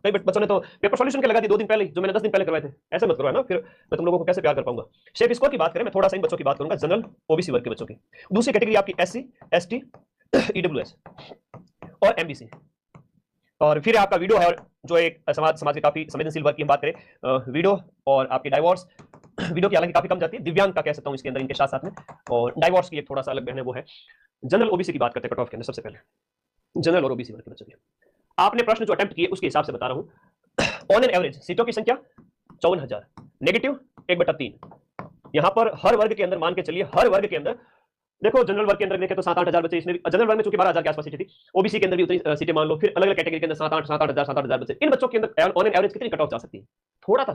कई बच्चों ने तो पेपर सॉल्यूशन के लगा दी 2 दिन पहले, जो मैंने 10 दिन पहले करवाए थे। ऐसे मत करो, है ना, फिर मैं तुम लोगों को कैसे प्यार कर पाऊंगा। शेप स्कोर की बात करें, मैं थोड़ा सा इन बच्चों की बात करूंगा, जनरल ओबीसी वर्ग के बच्चों की। दूसरी कैटेगरी आपकी एससी, एसटी, ईडब्ल्यूएस और एमबीसी। और फिर आपका वीडियो है, और जो एक समाज के काफी संवेदनशील वर्ग की हम बात करें, वीडियो और आपके डाइवोर्स। वीडियो की हालांकि काफी कम जाती है, दिव्यांग का कह सकता हूं इसके अंदर, इनके साथ साथ में, और डाइवोर्स की एक थोड़ा सा अलग बहन है, वो है जनरल ओबीसी की बात करते हैं कट ऑफ के अंदर। सबसे पहले जनरल और ओबीसी वर्ग के बच्चों की आपने प्रश्न जो अटेम्प्ट किए उसके हिसाब से बता रहा हूं। ऑन एन एवरेज सीटों की संख्या 54,000, नेगेटिव 1/3। यहां पर हर वर्ग के अंदर मान के चलिए, हर वर्ग के अंदर देखो, जनरल वर्ग के अंदर देखें तो 7-8 हजार बच्चे, इसमें जनरल वर्ग में चूंकि 12,000 के आसपास सीटें थी, ओबीसी के अंदर भी उतनी सीटें मान लो, फिर अलग अलग कैटेगरी के अंदर 7-8 हजार बच्चे। इन बच्चों के अंदर ऑन एन एवरेज कितनी कट ऑफ जा सकती है? थोड़ा सा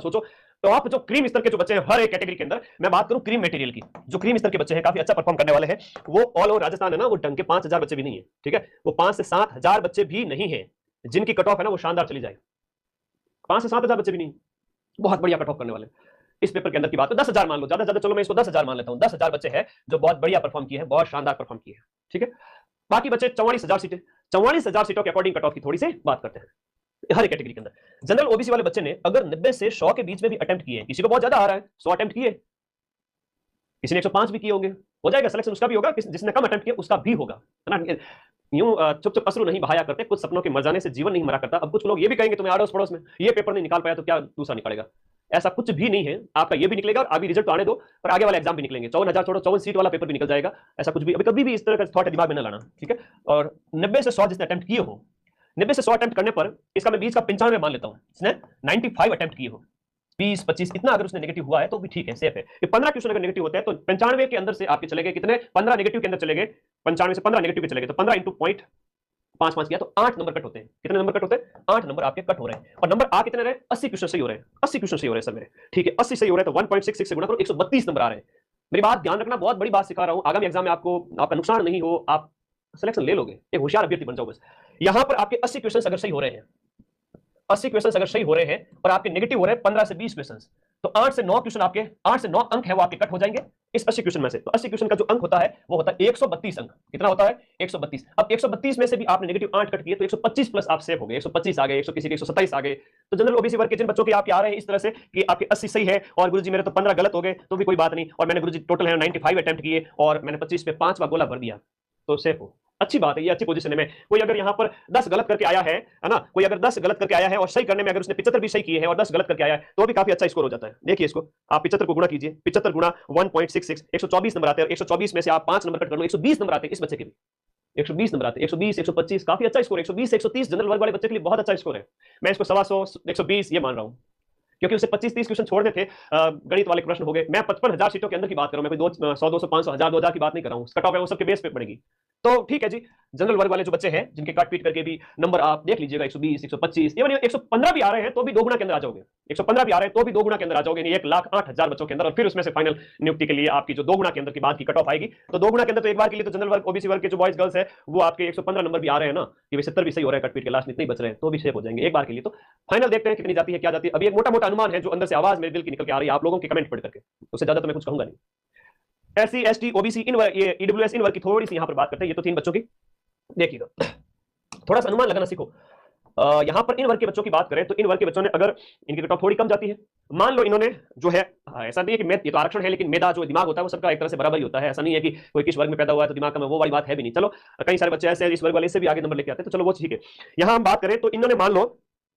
सोचो। तो आप जो क्रीम स्तर के जो बच्चे हैं हर एक कैटेगरी के अंदर, मैं बात करूं क्रीम मटेरियल की, जो क्रीम स्तर के बच्चे हैं, काफी अच्छा परफॉर्म करने वाले हैं, वो ऑल ओवर राजस्थान है ना, वो ढंग के 5,000 बच्चे भी नहीं है, ठीक है, वो 5 से 7 हजार बच्चे भी नहीं है जिनकी कट ऑफ है ना वो शानदार चली जाए। 5 से 7 हजार बच्चे भी नहीं, बहुत बढ़िया कट ऑफ करने वाले। इस पेपर के अंदर की बात, तो 10,000 मान लो, ज्यादा ज्यादा, चलो मैं इसको 10,000 मान लेता हूं। 10,000 बच्चे हैं जो बहुत बढ़िया परफॉर्म किए हैं, बहुत शानदार परफॉर्म किए हैं, ठीक है। बाकी बच्चे 44,000 सीटें, 44,000 सीटों के अकॉर्डिंग कट ऑफ की थोड़ी सी बात करते हैं हर एक कैटेगरी के अंदर। जनरल ओबीसी वाले बच्चे ने अगर 90 से 100 के बीच में भी अटेम्प्ट किए, किसी को बहुत ज्यादा आ रहा है, 100 अटेम्प्ट किए, किसी ने 105 भी किए होंगे, हो जाएगा सिलेक्शन, उसका भी होगा, जिसने कम अटेम्प्ट किया उसका भी होगा, है ना। यूं चुप चुप अश्रु नहीं बहाया करते, कुछ सपनों के मर जाने से जीवन नहीं मरा करता। अब कुछ लोग ये भी कहेंगे तुम्हें आड़ोस पड़ोस में ये पेपर नहीं निकाल पाया तो क्या दूसरा निकालेगा, ऐसा कुछ भी नहीं है। आपका ये भी निकलेगा और अभी रिजल्ट तो आने दो, पर आगे वाले एग्जाम भी निकलेंगे। 54,000 छोड़ो, 54 सीट वाला पेपर भी निकल जाएगा, ऐसा कुछ भी अभी कभी भी इस तरह का थॉट दिमाग में न लाना, ठीक है। और 90 से 100 जिसने अटेम्प्ट किए हो, 90 से 100 अटेम्प्ट करने पर इसका मैं बीच का 95 मान लेता हूं, इसने 95 अटेम्प्ट किए हो, 20-25 इतना अगर उसने नेगेटिव हुआ है तो भी ठीक है, सेफ है। कि 15 क्वेश्चन अगर नेगेटिव होते हैं तो 95 के अंदर से आपके चले गए कितने, 15 नेगेटिव के अंदर चले गए, 95 से 15 नेगेटिव के चले गए, तो 15 इंटू 0.55 किया तो 8 नंबर कट होते हैं। कितने नंबर कट होते हैं? 8 नंबर आपके कट हो रहे हैं। और नंबर आ कितने रहे? 80 क्वेश्चन सही हो रहे हैं, 80 क्वेश्चन सही हो रहे हैं सर मेरे, ठीक है। 80 सही हो रहे हैं तो 1.66 से गुणा करो, 132 नंबर आ रहे हैं। मेरी बात ध्यान रखना, बहुत बड़ी बात सिखा रहा हूं, आगामी एग्जाम में आपको आपका नुकसान नहीं हो, आप सिलेक्शन ले लोगे, एक होशियार अभ्यर्थी बन जाओ बस। यहां पर आपके 80 क्वेश्चन अगर सही हो रहे हैं, 80 क्वेश्चन अगर सही हो रहे हैं और आपके नेगेटिव हो रहे हैं 15 से 20 क्वेश्चन, तो 8 से 9 क्वेश्चन आपके, 8 से 9 अंक है वो आपके कट हो जाएंगे इस 80 क्वेश्चन में से। तो 80 क्वेश्चन का जो अंक होता है वो होता है 132 अंक। कितना होता है? 132। अब 132 में से भी आपने नेगेटिव 8 कट किए तो 125 प्लस आप सेव हो गए, 125 आ गए, 100 किसी के 127 आ गए। तो जनरल ओबीसी वर्ग के जिन बच्चों के आपके आ रहे हैं इस तरह से कि आपके 80 सही है और गुरुजी मेरे तो 15 गलत हो गए, तो भी कोई बात नहीं, और मैंने गुरुजी टोटल है 95 अटेम्प्ट किए और मैंने 25 पे 5 गोला भर दिया, तो सेफ हो। अच्छी बात है, ये अच्छी पोजीशन में। कोई अगर यहाँ पर 10 गलत करके आया है ना, कोई अगर 10 गलत करके आया है और सही करने में अगर उसने 75 भी सही किए हैं और 10 गलत करके आया है तो भी काफी अच्छा स्कोर हो जाता है। देखिए इसको आप 75 को गुणा कीजिए, 75 गुणा 1.66, 124 नंबर आते हैं, 124 में से आप 5 नंबर कट कर लो, 120 नंबर आते हैं इस बच्चे के भी, 120 नंबर आते हैं, 120, 125, काफी अच्छा स्कोर है। 120 से 130 जनरल वर्ग वाले बच्चे के लिए बहुत अच्छा स्कोर है। मैं इसको 125, 120 ये मान रहा हूँ, क्योंकि उसे 25-30 क्वेश्चन छोड़ने थे, गणित वाले प्रश्न हो गए। मैं 55,000 सीटों के अंदर की बात कर रहा हूं, मैं कोई 100, 200, 500, 1000, 2000 की बात नहीं कर रहा हूं। कट ऑफ है वो सबके बेस पे पड़ेगी, तो ठीक है जी। जनरल वर्ग वाले जो बच्चे हैं जिनके काट पीट करके भी नंबर आप देख लीजिएगा, 120, 125, इवन 115 भी आ रहे हैं तो भी 2 गुना के अंदर आ जाओगे, 115 भी आ रहे हैं तो भी 2 गुना के अंदर आ जाओगे, 1,08,000 बच्चों के अंदर। और फिर उसमें से फाइनल नियुक्ति के लिए आपकी जो 2 गुना के अंदर की बात की कट ऑफ आएगी, तो 2 गुना के अंदर तो एक बार के लिए तो जनरल वर्ग ओबीसी वर्ग के जो बॉयज गर्ल्स है वो आपके 115 नंबर भी आ रहे हैं ना, कि 70 भी सही हो रहा है, कट पीट के लास्ट में इतने ही बच रहे हैं, तो भी सेफ हो जाएंगे एक बार के लिए। तो फाइनल देखते हैं कितनी जाती है, क्या जाती है। अभी एक मोटा मोटा अनुमान है जो अंदर से आवाज मेरे दिल की निकल के आ रही है आप लोगों के कमेंट पढ़ करके, उससे ज्यादा तो मैं कुछ कहूंगा नहीं। एससी, एसटी, ओबीसी, इन वर्ग, ये ईडब्ल्यूएस, इन वर्ग की थोड़ी सी यहां पर बात करते हैं। ये तो 3 बच्चों की देखिएगा, थोड़ा सा अनुमान लगाना सीखो। यहां पर इन वर्ग के बच्चों की बात करें तो इन वर्ग के बच्चों ने अगर इनकी कट ऑफ थोड़ी कम जाती है, मान लो इन्होंने जो है, ऐसा नहीं है कि ये तो आरक्षण है, लेकिन मेधा जो दिमाग होता है वो सबका एक तरह से बराबर ही होता है। ऐसा नहीं है कि कोई किस वर्ग में पैदा हुआ है तो दिमाग का वो वाली बात है भी नहीं। चलो कई सारे बच्चे ऐसे इस वर्ग वाले से भी आगे नंबर लेके आते हैं, तो चलो वो ठीक है। यहां हम बात करें तो इन्होंने मान लो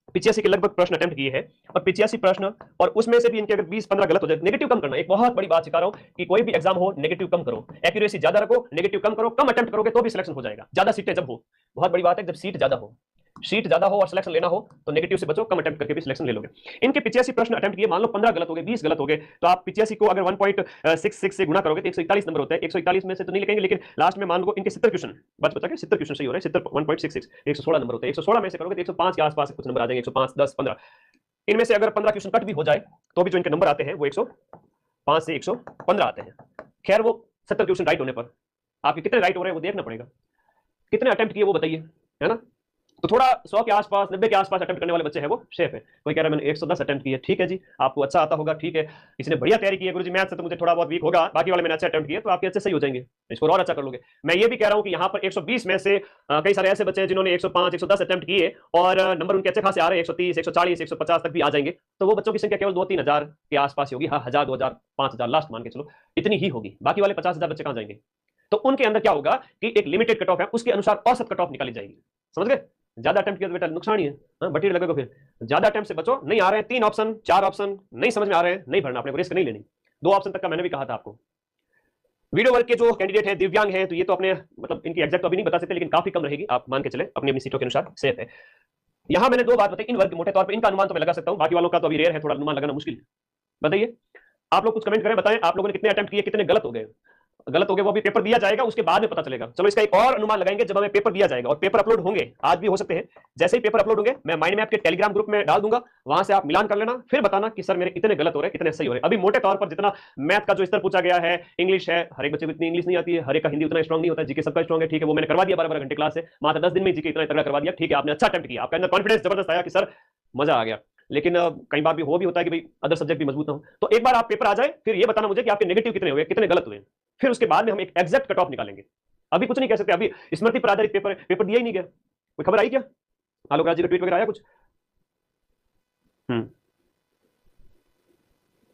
85 के लगभग प्रश्न अटेम्प्ट किए हैं, और 85 प्रश्न, और उसमें से भी इनके अगर 20-15 गलत हो जाए, नेगेटिव कम करना। एक बहुत बड़ी बात सिखा रहा हूं कि कोई भी एग्जाम हो नेगेटिव कम करो, एक्यूरेसी ज्यादा रखो, नेगेटिव कम करो, कम अटेम्प्ट करोगे तो भी सिलेक्शन हो जाएगा। ज्यादा सीटें जब हो, बहुत बड़ी बात है, जब सीट ज्यादा हो, सीट ज्यादा हो और सिलेक्शन लेना हो तो नेगेटिव से बचो, कम अटेम्प्ट करके भी सिलेक्शन ले लोगे। इनके 85 प्रश्न अटेम्प्ट किए, मान लो 15 गलत हो गए, 20 गलत हो गए, तो आप 85 को अगर 1.66 से गुणा करोगे तो 141 नंबर होता है। 141 में से तो नहीं लिखेंगे, लेकिन लास्ट में मान लो इनके 70 क्वेश्चन बचा के 70 क्वेश्चन सही हो रहे हैं, 70 1.66 116 नंबर होते हैं। 116 में से करोगे तो 105 के आसपास कुछ नंबर आ जाएंगे, 105, 10, 15। इनमें से अगर 15 क्वेश्चन कट भी हो जाए तो भी जो इनके नंबर आते हैं वो 105 से 115 आते हैं। खैर वो 70 क्वेश्चन राइट होने पर आपके कितने राइट हो रहे हैं वो देखना पड़ेगा, कितने अटेम्प्ट किए वो बताइए, है ना। तो थोड़ा 100 के आसपास 90 के आसपास अटेम्प्ट करने वाले बच्चे हैं वो सेफ है। कोई कह रहा है मैंने 110 अटेम्प्ट किए, ठीक है जी, आपको अच्छा आता होगा, ठीक है। किसी ने बढ़िया तैयारी की है, गुरुजी मैथ से तो मुझे थोड़ा बहुत वीक होगा, बाकी वाले मैंने अच्छे अटेम्प्ट किए, तो आपके अच्छे सही हो जाएंगे, स्कोर और अच्छा कर लोगे। मैं ये भी कह रहा हूं कि यहाँ पर 120 में से कई सारे ऐसे बच्चे हैं जिन्होंने 105 110 अटेम्प्ट किए और नंबर उनके अच्छे खासे आ रहे हैं, 130 140 150 तक भी आ जाएंगे। तो वो बच्चों की संख्या केवल 2-3 हजार के आसपास ही होगी। हाँ, 1000 2000 5000 लास्ट मान के चलो, इतनी ही होगी। बाकी वाले 50,000 बच्चे कहां जाएंगे? तो उनके अंदर क्या होगा कि एक लिमिटेड कट ऑफ है, उसके अनुसार औसत कट ऑफ निकाली जाएगी। समझ गए? ज्यादा अटेम्प्ट किया तो बेटा नुकसान ही है, बटी लगेगा। फिर ज्यादा अटेम्प्ट से बचो। नहीं आ रहे हैं 3 ऑप्शन 4 ऑप्शन, नहीं समझ में आ रहे हैं, नहीं भरना, अपने को रिस्क नहीं लेनी। 2 ऑप्शन तक का मैंने भी कहा था आपको। वीडियो वर्क के जो कैंडिडेट हैं दिव्यांग हैं, तो ये तो अपने मतलब इनकी एग्जैक्ट तो अभी नहीं बता सकते, लेकिन काफी कम रहेगी, आप मान के चले अपनी अपनी सीटों के अनुसार सेफ है। यहां मैंने 2 बात बताई, इन वर्ग मोटे तौर पर इनका अनुमान तो मैं लगा सकता हूं, बाकी वालों का तो अभी रेयर है, थोड़ा अनुमान लगाना मुश्किल है। बताइए आप लोग कुछ कमेंट करें, बताएं आप लोगों ने कितने अटेम्प्ट किए, कितने गलत हो गए। गलत हो गए वो भी पेपर दिया जाएगा, उसके बाद में पता चलेगा। चलो इसका एक और अनुमान लगाएंगे जब हमें पेपर दिया जाएगा और पेपर अपलोड होंगे, आज भी हो सकते हैं। जैसे ही पेपर अपलोड होंगे मैं माइंड मैप के टेलीग्राम ग्रुप में डाल दूंगा, वहां से आप मिलान कर लेना, फिर बताना कि सर मेरे इतने गलत हो रहे हैं, इतने सही हो रहे हैं। अभी मोटे तौर पर जितना मैथ का जो स्तर पूछा गया है, इंग्लिश है, हर एक बच्चे को इतनी इंग्लिश नहीं आती है, हर एक का हिंदी उतना स्ट्रॉन्ग नहीं होता, जीके सबका स्ट्रॉन्ग है, ठीक है, वो मैंने करवा दिया 12 घंटे क्लास से, मात्र 10 दिन में जीके इतना तगड़ा करवा दिया, ठीक है, आपने अच्छा अटेम्प्ट किया, आपके अंदर कॉन्फिडेंस जबरदस्त आया कि सर मजा आ गया। लेकिन कई बार भी होता है कि भाई अदर सब्जेक्ट भी मजबूत ना हो। तो एक बार आप पेपर आ जाए, फिर ये बताना मुझे कि आपके नेगेटिव कितने हुए, कितने गलत हुए, फिर उसके बाद में हम एक एग्जैक्ट कट ऑफ निकालेंगे। अभी कुछ नहीं कह सकते, अभी स्मृति पर आधारित पेपर दिया ही नहीं गया। कोई खबर आई क्या? आलोक राज जी का ट्वीट वगैरह आया कुछ?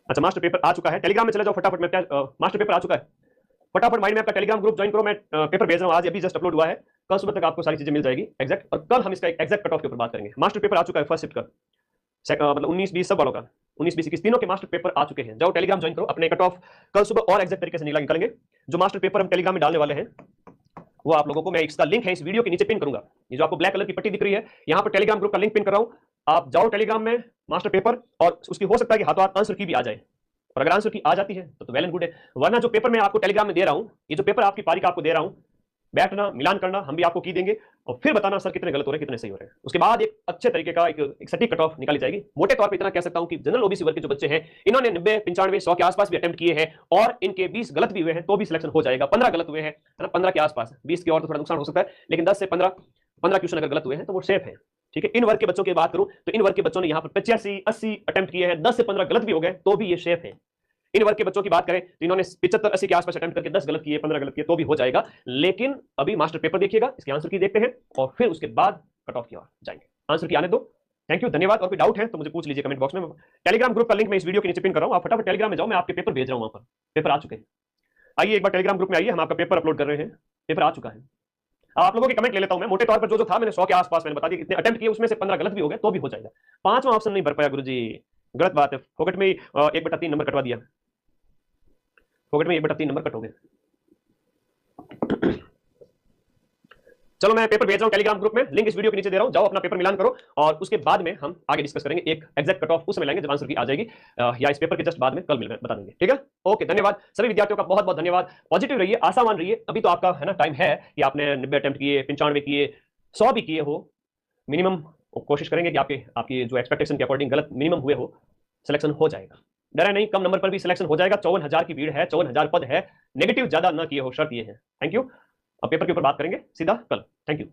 अच्छा, मास्टर पेपर आ चुका है, टेलीग्राम में चले जाओ फटाफट। मैं मास्टर पेपर आ चुका है, फटाफट माइंड मैप का टेलीग्राम ग्रुप ज्वाइन करो। मैं पेपर भेज रहा हूं, आज अभी जस्ट अपलोड हुआ है, कल सुबह तक आपको सारी चीजें मिल जाएगी एग्जैक्ट, और कल हम इसका एग्जैक्ट कट ऑफ के ऊपर बात करेंगे। मास्टर पेपर आ चुका है फर्स्ट शिफ्ट का, मतलब 19 20 सब वालों का, 19 20 21 तीनों के मास्टर पेपर आ चुके हैं। जाओ टेलीग्राम ज्वाइन करो, अपने कट ऑफ कल सुबह और एग्जैक्ट तरीके से निकालेंगे। जो मास्टर पेपर हम टेलीग्राम में डालने वाले हैं वो आप लोगों को मैं इसका लिंक है इस वीडियो के नीचे पिन करूंगा। ये जो आपको ब्लैक कलर की पट्टी दिख रही है, यहाँ पर टेलीग्राम ग्रुप का लिंक पिन कर रहा हूं। आप जाओ टेलीग्राम में मास्टर पेपर, और उसकी हो सकता है कि हाथों हाथ आंसर की भी आ जाए, और अगर आंसर की आ जाती है तो वेल एंड गुड है। वरना जो पेपर मैं आपको टेलीग्राम में दे रहा हूं, ये जो पेपर आपकी पारी का आपको दे रहा हूं, बैठना मिलान करना, हम भी आपको की देंगे, और फिर बताना सर कितने गलत हो रहे हैं कितने सही हो रहे हैं। उसके बाद एक अच्छे तरीके का एक सटीक कट ऑफ निकाली जाएगी। मोटे तौर पे इतना कह सकता हूं कि जनरल ओबीसी वर्ग के जो बच्चे हैं, इन्होंने 90 95 100 के आसपास भी अटेम्प्ट किए हैं, और इनके 20 गलत भी हुए हैं तो भी सिलेक्शन हो जाएगा। 15 गलत हुए हैं, है ना, 15 के आसपास, 20 की और तो थोड़ा नुकसान हो सकता है, लेकिन 10 से 15 क्वेश्चन अगर गलत हुए हैं तो वो सेफ है। ठीक है, इन वर्ग के बच्चों की बात करूं तो इन वर्ग के बच्चों ने यहाँ पर 85 80 अटेम्प्ट किए हैं, 10 से 15 गलत भी हो गए तो भी ये सेफ है। इन वर्ग के बच्चों की बात करें तो इन्होंने 75 80 के आसपास अटेम्प्ट करके 10 गलत किए 15 गलत किए तो भी हो जाएगा। लेकिन अभी मास्टर पेपर देखिएगा, इसके आंसर की देखते हैं, और फिर उसके बाद कट ऑफ की ओर जाएंगे। आंसर की आने दो। थैंक यू, धन्यवाद। और कोई डाउट है तो मुझे पूछ लीजिए कमेंट बॉक्स में। टेलीग्राम ग्रुप का लिंक मैं इस वीडियो के नीचे पिन कर रहा हूं, आप फटाफट टेलीग्राम में जाओ, मैं आपके पेपर भेज रहा हूं, वहां पर पेपर आ चुके हैं। आइए एक बार टेलीग्राम ग्रुप में आइए, हम आपका पेपर अपलोड कर रहे हैं, पेपर आ चुका है। आप लोगों के कमेंट ले लेता हूं मैं। मोटे तौर पर जो था मैंने 100 के आसपास मैंने बता दिया कितने अटेम्प्ट किए, उसमें से 15 गलत भी हो गए तो भी हो जाएगा। 5वां ऑप्शन नहीं भर पाया गुरुजी, गलत बात है, फोकट में 1/3 नंबर कटवा दिया, फोकट में 1/3 नंबर कट हो गए। चलो मैं पेपर भेज रहा हूं टेलीग्राम ग्रुप में, लिंक इस वीडियो के नीचे दे रहा हूं, जाओ अपना पेपर मिलान करो, और उसके बाद में हम आगे डिस्कस करेंगे। एक एग्जैक्ट कट ऑफ उस समय लाएंगे जब आंसर की आ जाएगी, या इस पेपर के जस्ट बाद में कल बता देंगे। ठीक है, ओके, धन्यवाद सभी विद्यार्थियों का, बहुत बहुत धन्यवाद। पॉजिटिव रहिए, आशावान रहिए। अभी तो आपका है ना टाइम है कि आपने 90 अटेम्प्ट किए, 95 किए, 100 भी किए हो, मिनिमम कोशिश करेंगे कि आपकी जो एक्सपेक्टेशन के अकॉर्डिंग गलत मिनिमम हुए हो, सिलेक्शन हो जाएगा। डरे नहीं, कम नंबर पर भी सिलेक्शन हो जाएगा। 54,000 की भीड़ है, 54,000 पद है, नेगेटिव ज्यादा ना किए हो, शर्त ये है। Thank you. अब पेपर के ऊपर बात करेंगे सीधा कल। Thank you.